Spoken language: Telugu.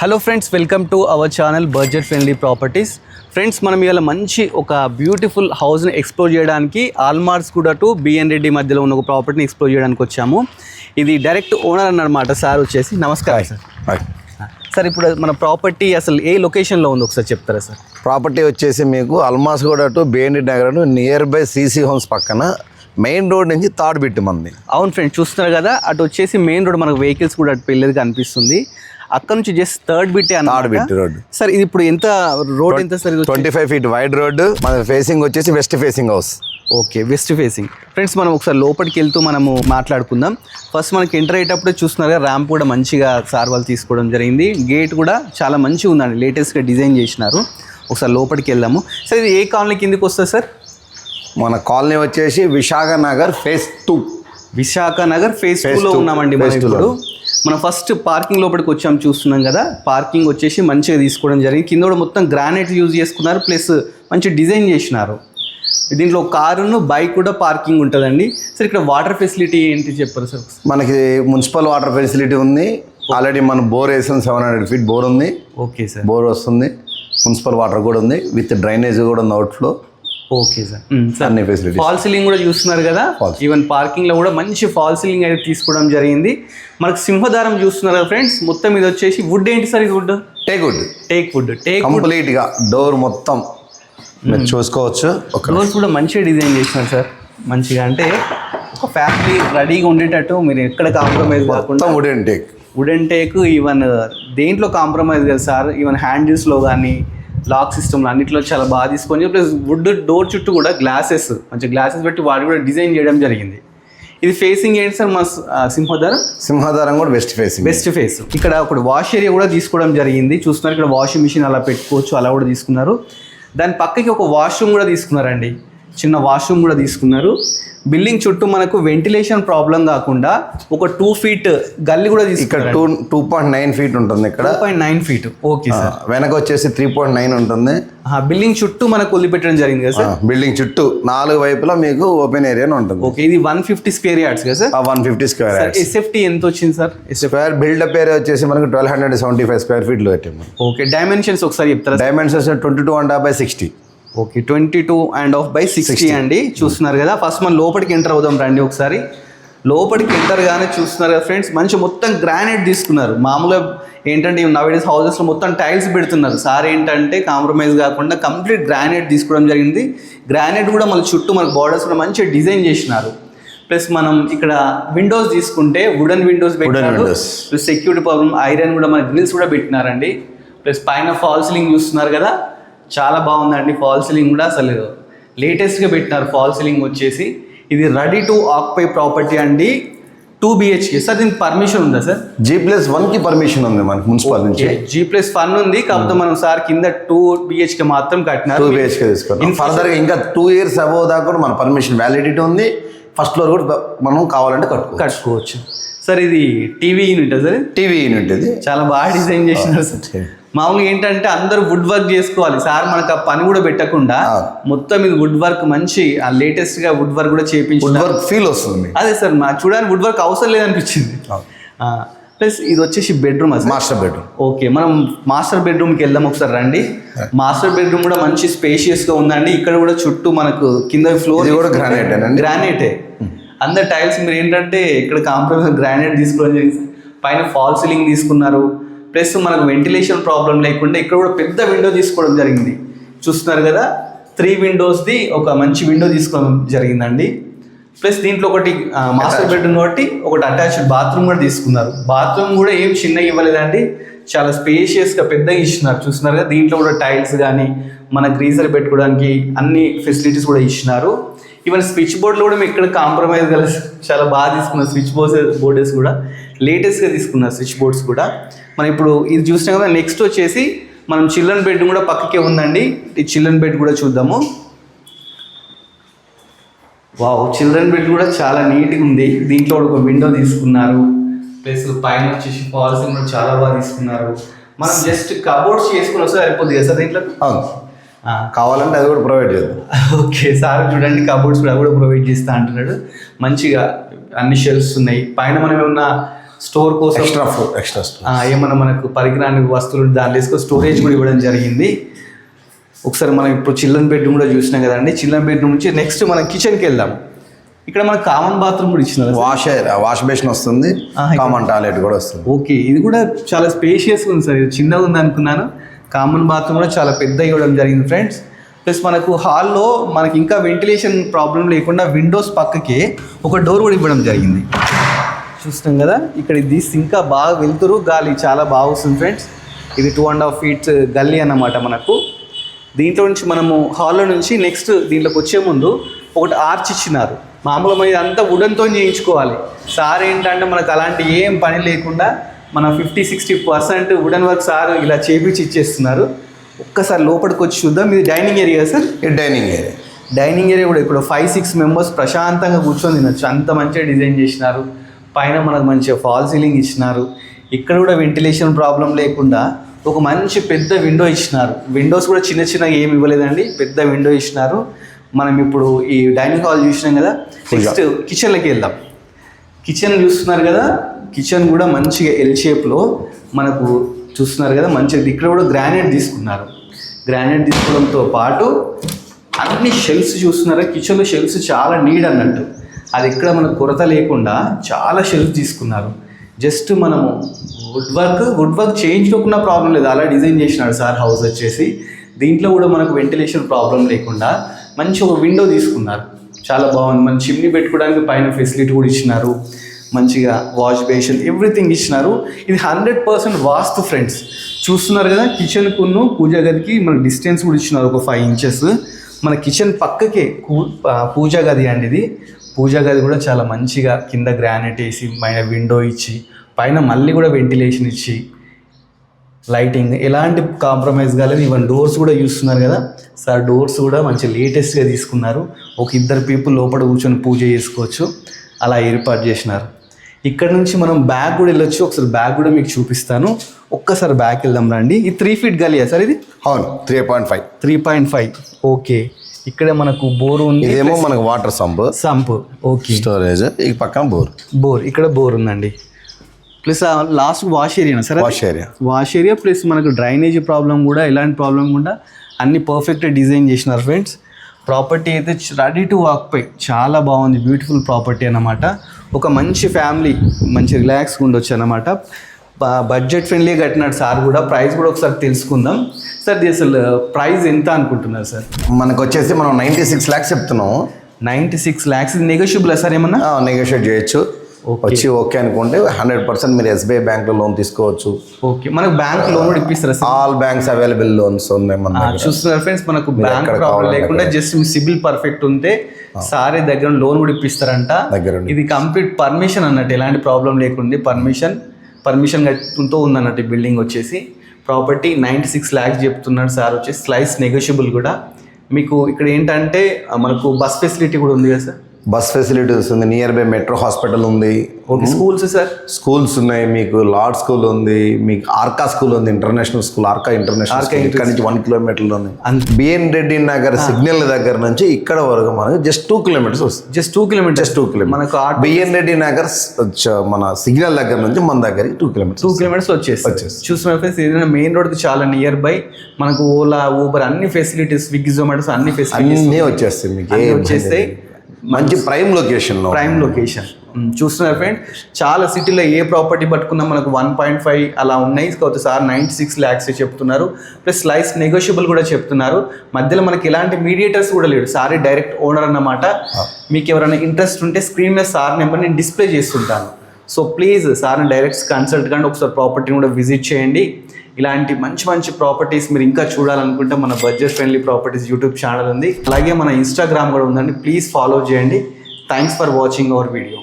Hello friends, welcome to our channel budget friendly properties. Friends, మనం ఇవాళ మంచి ఒక బ్యూటిఫుల్ హౌస్ని ఎక్స్ప్లోర్ చేయడానికి ఆల్మార్స్ కూడా టు బిఎన్ రెడ్డి మధ్యలో ఉన్న ఒక ప్రాపర్టీని ఎక్స్ప్లోర్ చేయడానికి వచ్చాము. ఇది డైరెక్ట్ ఓనర్ అన్నమాట సార్ వచ్చేసి. నమస్కారం సార్. సార్, ఇప్పుడు మన ప్రాపర్టీ అసలు ఏ లొకేషన్లో ఉంది ఒకసారి చెప్తారా సార్? ప్రాపర్టీ వచ్చేసి మీకు ఆల్మార్స్ కూడా to B N Reddy Nagar near by CC homes పక్కన మెయిన్ రోడ్ నుంచి థర్డ్ బిట్ మంది. అవును ఫ్రెండ్స్, చూస్తున్నారు కదా, అటు వచ్చేసి మెయిన్ రోడ్, మనకు వెహికల్స్ కూడా అటు వెళ్ళేది కనిపిస్తుంది. అక్కడ నుంచి just third bit road sir. ఇది ఇప్పుడు ఎంత రోడ్ ఎంత సార్? 25 feet wide road. మన ఫేసింగ్ వచ్చేసి west facing house. Okay, west facing. Friends, మనం ఒకసారి లోపలికి వెళ్తూ మనము మాట్లాడుకుందాం. ఫస్ట్ మనకి ఎంటర్ అయ్యేటప్పుడే చూస్తున్నారు కదా, ర్యాంప్ కూడా మంచిగా సార్ వాళ్ళు తీసుకోవడం జరిగింది. గేట్ కూడా చాలా మంచిగా ఉందండి, లేటెస్ట్గా డిజైన్ చేసినారు. ఒకసారి లోపలికి వెళ్దాము. సార్, ఇది ఏ కాలనీ కిందకి వస్తుంది సార్? మన కాలనీ వచ్చేసి విశాఖ నగర్ ఫేజ్ 2. విశాఖ నగర్ ఫేజ్ 2లో ఉన్నామండి మనం ఇప్పుడు. మనం ఫస్ట్ పార్కింగ్ లోపలికి వచ్చాము, చూస్తున్నాం కదా. పార్కింగ్ వచ్చేసి మంచిగా తీసుకోవడం జరిగింది. కింద కూడా మొత్తం గ్రానైట్ యూజ్ చేసుకున్నారు, ప్లస్ మంచి డిజైన్ చేసినారు. దీంట్లో కారును బైక్ కూడా పార్కింగ్ ఉంటుందండి. సార్, ఇక్కడ వాటర్ ఫెసిలిటీ ఏంటి చెప్పారు సార్? మనకి మున్సిపల్ వాటర్ ఫెసిలిటీ ఉంది. ఆల్రెడీ మన బోర్ వేసాం, 700 feet బోర్ ఉంది. ఓకే సార్, బోర్ వస్తుంది. మున్సిపల్ వాటర్ కూడా ఉంది, విత్ డ్రైనేజ్ కూడా ఉంది అవుట్ఫ్లో. Okay sir. అన్ని ఫెసిలిటీ. ఫాల్ సీలింగ్ కూడా చూస్తున్నారు కదా, ఈవెన్ పార్కింగ్ లో కూడా మంచి ఫాల్ సీలింగ్ అయితే తీసుకోవడం జరిగింది. మనకు సింహదారం చూస్తున్నారు కదా ఫ్రెండ్స్, మొత్తం ఇది వచ్చేసి వుడ్. ఏంటి సార్ ఇది? వుడ్ టేక్ వుడ్ కంప్లీట్ గా డోర్ మొత్తం మీరు చూసుకోవచ్చు. డోర్స్ కూడా మంచిగా డిజైన్ చేసినారు సార్, మంచిగా. అంటే ఒక ఫ్యామిలీ రెడీగా ఉండేటట్టు, మీరు ఎక్కడ కాంప్రమైజ్ కాకుండా. వుడెన్ టేక్ ఈవెన్ దేంట్లో కాంప్రమైజ్ కదా సార్. ఈవెన్ హ్యాండిల్స్లో కానీ లాక్ సిస్టమ్లో అన్నింటిలో చాలా బాగా తీసుకొని, ప్లస్ వుడ్ డోర్ చుట్టూ కూడా గ్లాసెస్, మంచి గ్లాసెస్ పెట్టి వాటి కూడా డిజైన్ చేయడం జరిగింది. ఇది ఫేసింగ్ ఏంటి సార్? మా సింహదారం కూడా వెస్ట్ ఫేస్. ఇక్కడ ఒక వాష్ ఏరియా కూడా తీసుకోవడం జరిగింది. చూస్తున్నారు, ఇక్కడ వాషింగ్ మిషన్ అలా పెట్టుకోవచ్చు, అలా కూడా తీసుకున్నారు. దాని పక్కకి ఒక వాష్రూమ్ కూడా తీసుకున్నారండి, చిన్న వాష్రూమ్ కూడా తీసుకున్నారు. బిల్డింగ్ చుట్టూ మనకు వెంటిలేషన్ ప్రాబ్లం కాకుండా ఒక 2 feet గల్లీ కూడా తీసుకున్నారు. 2.9 feet ఉంటుంది ఇక్కడ. 2.9 feet. Okay sir. వెనక వచ్చేసి 3.9 ఉంటుంది. బిల్డింగ్ చుట్టూ మనకు వదిలిపెట్టడం జరిగింది కదా సార్. బిల్డింగ్ చుట్టూ 4 వైపులా మీకు ఓపెన్ ఏరియా ఉంటుంది. ఓకే, ఇది 150 square yards కదా సార్? 150 square yards. ఎస్ఎఫ్టీ ఎంత వచ్చింది సార్? స్క్వేర్ బిల్డప్ ఏరియా వచ్చేసి మనకు 1275 square feet లో పెట్టాము. ఓకే, డైమెన్షన్స్ ఒకసారి చెప్తారా? Dimensions 22.5 by 60. ఓకే, 22.5 by 60 అండి. చూస్తున్నారు కదా. ఫస్ట్ మనం లోపలికి ఎంటర్ అవుదాం రండి ఒకసారి. లోపలికి ఎంటర్ గానే చూస్తున్నారు కదా ఫ్రెండ్స్, మంచి మొత్తం గ్రానైట్ తీసుకున్నారు. మామూలుగా ఏంటంటే నవేడేస్ హౌసెస్లో మొత్తం టైల్స్ పెడుతున్నారు. సార్ ఏంటంటే కాంప్రమైజ్ కాకుండా కంప్లీట్ గ్రానైట్ తీసుకోవడం జరిగింది. గ్రానైట్ కూడా మళ్ళీ చుట్టూ మనకు బార్డర్స్ కూడా మంచిగా డిజైన్ చేసినారు. ప్లస్ మనం ఇక్కడ విండోస్ తీసుకుంటే వుడెన్ విండోస్ పెట్టినారు. ప్లస్ సెక్యూరిటీ ప్రాబ్లం ఐరన్ కూడా మన గ్రిల్స్ కూడా పెట్టినారండి. ప్లస్ పైన ఫాల్ సీలింగ్ చూస్తున్నారు కదా, చాలా బాగుందండి. ఫాల్ సీలింగ్ కూడా అసలు లేటెస్ట్గా పెట్టినారు. ఫాల్ సీలింగ్ వచ్చేసి ఇది రెడీ టు ఆక్యుపై ప్రాపర్టీ అండి, 2 BHK. సార్, దీనికి పర్మిషన్ ఉందా సార్? G+1 కి పర్మిషన్ ఉంది మనకి మున్సిపల్ నుంచి. G+1 ఉంది, కాకపోతే మనం సార్ కింద 2 BHK మాత్రం కట్టినారు. 2 BHK తీసుకున్నాం. ఫర్దర్ గా ఇంకా 2 years అబోవ్ దాకా కూడా మన పర్మిషన్ వ్యాలిడిటీ ఉంది. ఫస్ట్ ఫ్లోర్ కూడా మనం కావాలంటే కట్టుకోవచ్చు. సార్, ఇది TV unit sir? TV unit. ఇది చాలా బాగా డిజైన్ చేసినారు సార్. మామూలుగా ఏంటంటే అందరూ వుడ్ వర్క్ చేసుకోవాలి సార్, మనకు ఆ పని కూడా పెట్టకుండా మొత్తం ఇది వుడ్ వర్క్ మంచి లేటెస్ట్ గా వుడ్ వర్క్ కూడా చేయించి ఫీల్ వస్తుంది. అదే సార్, మా చూడడానికి వుడ్ వర్క్ అవసరం లేదనిపించింది. ప్లస్ ఇది వచ్చేసి బెడ్రూమ్, మాస్టర్ బెడ్రూమ్. ఓకే, మనం మాస్టర్ బెడ్రూమ్కి వెళ్దాం ఒకసారి రండి. మాస్టర్ బెడ్రూమ్ కూడా మంచి స్పేషియస్ గా ఉందండి. ఇక్కడ కూడా చుట్టూ మనకు కింద ఫ్లోర్ కూడా గ్రానైటే. అందరు టైల్స్ మీరు ఏంటంటే ఇక్కడ కాంప్రమైజ్ గ్రానైట్ తీసుకోవడం జరిగింది. పైన ఫాల్ సీలింగ్ తీసుకున్నారు. ప్లస్ మనకు వెంటిలేషన్ ప్రాబ్లం లేకుండా ఇక్కడ కూడా పెద్ద విండో తీసుకోవడం జరిగింది. చూస్తున్నారు కదా, 3 windows ఒక మంచి విండో తీసుకోవడం జరిగిందండి. ప్లస్ దీంట్లో ఒకటి మాస్టర్ బెడ్రూమ్ ఒకటి అటాచ్డ్ బాత్రూమ్ కూడా తీసుకున్నారు. బాత్రూమ్ కూడా ఏం చిన్నగా ఇవ్వలేదండి, చాలా స్పేషియస్గా పెద్దగా ఇచ్చినారు. చూస్తున్నారు కదా, దీంట్లో కూడా టైల్స్ కానీ మన గ్రీజర్ పెట్టుకోవడానికి అన్ని ఫెసిలిటీస్ కూడా ఇచ్చినారు. ఈవెన్ స్విచ్ బోర్డ్లో కూడా ఎక్కడ కాంప్రమైజ్ కలిసి చాలా బాగా తీసుకున్నారు. స్విచ్ బోర్డెస్ కూడా లేటెస్ట్గా తీసుకున్నారు, స్విచ్ బోర్డ్స్ కూడా. మనం ఇప్పుడు ఇది చూసినాం కదా. నెక్స్ట్ వచ్చేసి మనం చిల్డ్రన్ బెడ్ కూడా పక్కకే ఉందండి. ఈ చిల్డ్రన్ బెడ్ కూడా చూద్దాము. వావ్, చిల్డ్రన్ బెడ్ కూడా చాలా నీట్గా ఉంది. దీంట్లో ఒక విండో తీసుకున్నారు. ప్లస్ పైన వచ్చేసి ఫాల్ సీలింగ్ కూడా చాలా బాగా తీసుకున్నారు. మనం జస్ట్ కబోర్డ్స్ చేసుకుని వస్తే సరిపోతుంది కదా సార్ దీంట్లో? కావాలంటే అది కూడా ప్రొవైడ్ చేద్దాం. ఓకే సార్, చూడండి కబోర్డ్స్ కూడా ప్రొవైడ్ చేస్తా అంటున్నాడు. మంచిగా అన్ని షెల్ఫ్స్ ఉన్నాయి. పైన మనం ఏమన్నా స్టోర్ కోసం ఎక్స్ట్రా ఏమన్నా మనకు పరికరానికి వస్తువులు దాని వేసుకొని స్టోరేజ్ కూడా ఇవ్వడం జరిగింది. ఒకసారి మనం ఇప్పుడు చిల్డ్రన్ బెడ్రూమ్ కూడా చూసినాం కదండి. చిల్డ్రన్ బెడ్రూమ్ నుంచి నెక్స్ట్ మనం కిచెన్కి వెళ్దాం. ఇక్కడ మనకు కామన్ బాత్రూమ్ కూడా ఇచ్చినారు. వాష్ బేసిన్ వస్తుంది, కామన్ టాయిలెట్ కూడా వస్తుంది. ఓకే, ఇది కూడా చాలా స్పేషియస్గా ఉంది సార్. ఇది చిన్నగా ఉంది అనుకున్నాను. కామన్ బాత్రూమ్ కూడా చాలా పెద్ద ఇవ్వడం జరిగింది ఫ్రెండ్స్. ప్లస్ మనకు హాల్లో మనకి ఇంకా వెంటిలేషన్ ప్రాబ్లం లేకుండా విండోస్ పక్కకి ఒక డోర్ కూడా ఇవ్వడం జరిగింది. చూస్తున్నాం కదా, ఇక్కడ ఇది ఇంకా బాగా వెళ్తురు గాలి చాలా బాగా వస్తుంది ఫ్రెండ్స్. ఇది 2.5 feet గల్లీ అన్నమాట మనకు. దీంట్లో నుంచి మనము హాల్లో నుంచి నెక్స్ట్ దీంట్లోకి వచ్చే ముందు ఒకటి ఆర్చ్ ఇచ్చినారు. మామూలుగా మనం ఇదంతా వుడన్తో చేయించుకోవాలి. సార్ ఏంటంటే మనకు అలాంటి ఏం పని లేకుండా మన 50-60% వుడన్ వర్క్ సార్ ఇలా చేపించి ఇచ్చేస్తున్నారు. ఒక్కసారి లోపలికి వచ్చి చూద్దాం. ఇది dining area sir. Dining area కూడా ఇక్కడ 5-6 members ప్రశాంతంగా కూర్చొని తినచ్చు. అంత మంచిగా డిజైన్ చేసినారు. పైన మనకు మంచిగా ఫాల్ సీలింగ్ ఇచ్చినారు. ఇక్కడ కూడా వెంటిలేషన్ ప్రాబ్లం లేకుండా ఒక మంచి పెద్ద విండో ఇచ్చినారు. విండోస్ కూడా చిన్న చిన్నగా ఏమి ఇవ్వలేదండి, పెద్ద విండో ఇచ్చినారు. మనం ఇప్పుడు ఈ డైనింగ్ హాల్ చూసినాం కదా, నెక్స్ట్ కిచెన్లోకి వెళ్దాం. కిచెన్ చూస్తున్నారు కదా, కిచెన్ కూడా మంచిగా ఎల్ షేప్లో మనకు చూస్తున్నారు కదా, మంచిగా ఇక్కడ కూడా గ్రానైట్ తీసుకున్నారు. గ్రానైట్ తీసుకోవడంతో పాటు అన్ని షెల్ఫ్స్ చూస్తున్నారా, కిచెన్లో షెల్ఫ్స్ చాలా నీడ్ అన్నట్టు. అది ఎక్కడ మనకు కొరత లేకుండా చాలా షెల్ఫ్ తీసుకున్నారు. జస్ట్ మనము వుడ్ వర్క్ చేయించుకోకుండా ప్రాబ్లం లేదు, అలా డిజైన్ చేసినాడు సార్ హౌస్ వచ్చేసి. దీంట్లో కూడా మనకు వెంటిలేషన్ ప్రాబ్లం లేకుండా మంచి ఒక విండో తీసుకున్నారు. చాలా బాగుంది. మన చిమ్నీ పెట్టుకోవడానికి పైన ఫెసిలిటీ కూడా ఇచ్చినారు. మంచిగా వాష్ బేసిన్ ఎవ్రీథింగ్ ఇచ్చినారు. ఇది 100% వాస్తు ఫ్రెండ్స్. చూస్తున్నారు కదా, కిచెన్కును పూజా గదికి మన డిస్టెన్స్ కూడా ఇచ్చినారు ఒక 5 inches. మన కిచెన్ పక్కకే పూజా గది అండి ఇది. పూజా గది కూడా చాలా మంచిగా కింద గ్రానైట్ వేసి పైన విండో ఇచ్చి పైన మళ్ళీ కూడా వెంటిలేషన్ ఇచ్చి లైటింగ్ ఎలాంటి కాంప్రమైజ్ కాలేదు. ఈవెన్ డోర్స్ కూడా చూస్తున్నారు కదా సార్, డోర్స్ కూడా మంచి లేటెస్ట్గా తీసుకున్నారు. ఒక 2 people లోపల కూర్చొని పూజ చేసుకోవచ్చు, అలా ఏర్పాటు చేసినారు. ఇక్కడ నుంచి మనం బ్యాగ్ కూడా వెళ్ళొచ్చు. ఒకసారి బ్యాగ్ కూడా మీకు చూపిస్తాను. ఒక్కసారి బ్యాగ్ వెళ్దాం రండి. ఇది 3 feet గలియా సార్ ఇది? అవును, 3.5. ఓకే, ఇక్కడ మనకు బోర్ ఉంది. ఇదేమో మనకు వాటర్ సంప్. Okay, storage. ఈ పక్కన బోర్. ఇక్కడ బోర్ ఉందండి. Plus last wash area sir. Wash area plus మనకు డ్రైనేజ్ ప్రాబ్లం కూడా ఎలాంటి ప్రాబ్లం కూడా అన్ని పర్ఫెక్ట్గా డిజైన్ చేసినారు ఫ్రెండ్స్. ప్రాపర్టీ అయితే రెడీ టు ఆక్యుపై చాలా బాగుంది. బ్యూటిఫుల్ ప్రాపర్టీ అన్నమాట. ఒక మంచి ఫ్యామిలీ మంచి రిలాక్స్గా ఉండొచ్చు అన్నమాట. బడ్జెట్ ఫ్రెండ్లీగా కట్టినాడు సార్ కూడా. ప్రైస్ కూడా ఒకసారి తెలుసుకుందాం సార్. ఇది అసలు ప్రైస్ ఎంత అనుకుంటున్నారు సార్? మనకు వచ్చేసి మనం 96 lakhs చెప్తున్నాము. 96 lakhs. ఇది నెగోషియబుల్ సార్? ఏమన్నా నెగోషియేట్ చేయొచ్చు. వచ్చి ఓకే అనుకుంటే 100% మీరు SBI బ్యాంక్లో లోన్ తీసుకోవచ్చు. ఓకే, మనకు బ్యాంక్ లోన్ కూడా ఇప్పిస్తారా? ఆల్ బ్యాంక్స్ అవైలబుల్ లోన్స్ ఉన్నాయి మన దగ్గర. చూస్తున్నారు ఫ్రెండ్స్, మనకు బ్యాంక్ ప్రాబ్లం లేకుండా జస్ట్ మీ సిబిల్ పర్ఫెక్ట్ ఉంటే సారే దగ్గర లోన్ కూడా ఇప్పిస్తారంట. ఇది కంప్లీట్ పర్మిషన్ అన్నట్టు, ఎలాంటి ప్రాబ్లం లేకుండా పర్మిషన్ కట్టుకుంటూ ఉందన్నట్టు. బిల్డింగ్ వచ్చేసి ప్రాపర్టీ 96 lakhs చెప్తున్నాడు సార్. వచ్చేసి స్లైస్ నెగోషియబుల్ కూడా. మీకు ఇక్కడ ఏంటంటే మనకు బస్ ఫెసిలిటీ కూడా ఉంది కదా సార్? బస్ ఫెసిలిటీస్ ఉంది. నియర్ బై మెట్రో హాస్పిటల్ ఉంది. Okay, schools sir? స్కూల్స్ ఉన్నాయి. మీకు లార్డ్ స్కూల్ ఉంది, మీకు ఆర్కా స్కూల్ ఉంది, international school. Arka international school ఇక్కడ నుంచి 1 kilometer ఉంది. బిఎన్ రెడ్డి నగర్ సిగ్నల్ దగ్గర నుంచి ఇక్కడ వరకు మనకు జస్ట్ 2 kilometers వస్తుంది. జస్ట్ 2 kilometers మనకు బిఎన్ రెడ్డి నగర్ మన సిగ్నల్ దగ్గర నుంచి మన దగ్గరికి 2 kilometers వచ్చేసి. చూస్తున్న ఫ్రెండ్స్, ఏదైనా మెయిన్ రోడ్కి చాలా నియర్ బై. మనకు ఓలా, ఊబర్ అన్ని ఫెసిలిటీస్, స్విగ్గీ, జొమాటోస్ అన్ని ఫెసిలిటీస్ వచ్చేస్తాయి. మీకు వచ్చేస్తాయి. మంచి ప్రైమ్ లొకేషన్. చూస్తున్నారు ఫ్రెండ్, చాలా సిటీలో ఏ ప్రాపర్టీ పట్టుకున్నా మనకు 1.5 అలా ఉన్నాయి. కాకపోతే సార్ 96 lakhs చెప్తున్నారు. ప్లస్ స్లైస్ నెగోషియబుల్ కూడా చెప్తున్నారు. మధ్యలో మనకి ఎలాంటి మీడియేటర్స్ కూడా లేడు. సారీ డైరెక్ట్ ఓనర్ అన్నమాట. మీకు ఎవరైనా ఇంట్రెస్ట్ ఉంటే స్క్రీన్ మీద సార్ నెంబర్ నేను డిస్ప్లే చేస్తుంటాను. సో ప్లీజ్ సార్ని డైరెక్ట్ కన్సల్ట్ కానీ ఒకసారి ప్రాపర్టీని కూడా విజిట్ చేయండి. ఇలాంటి మంచి మంచి ప్రాపర్టీస్ మీరు ఇంకా చూడాలనుకుంటే మన budget friendly properties YouTube channel ఉంది. అలాగే మన ఇన్స్టాగ్రామ్ కూడా ఉందండి. ప్లీజ్ ఫాలో చేయండి. Thanks for watching our video.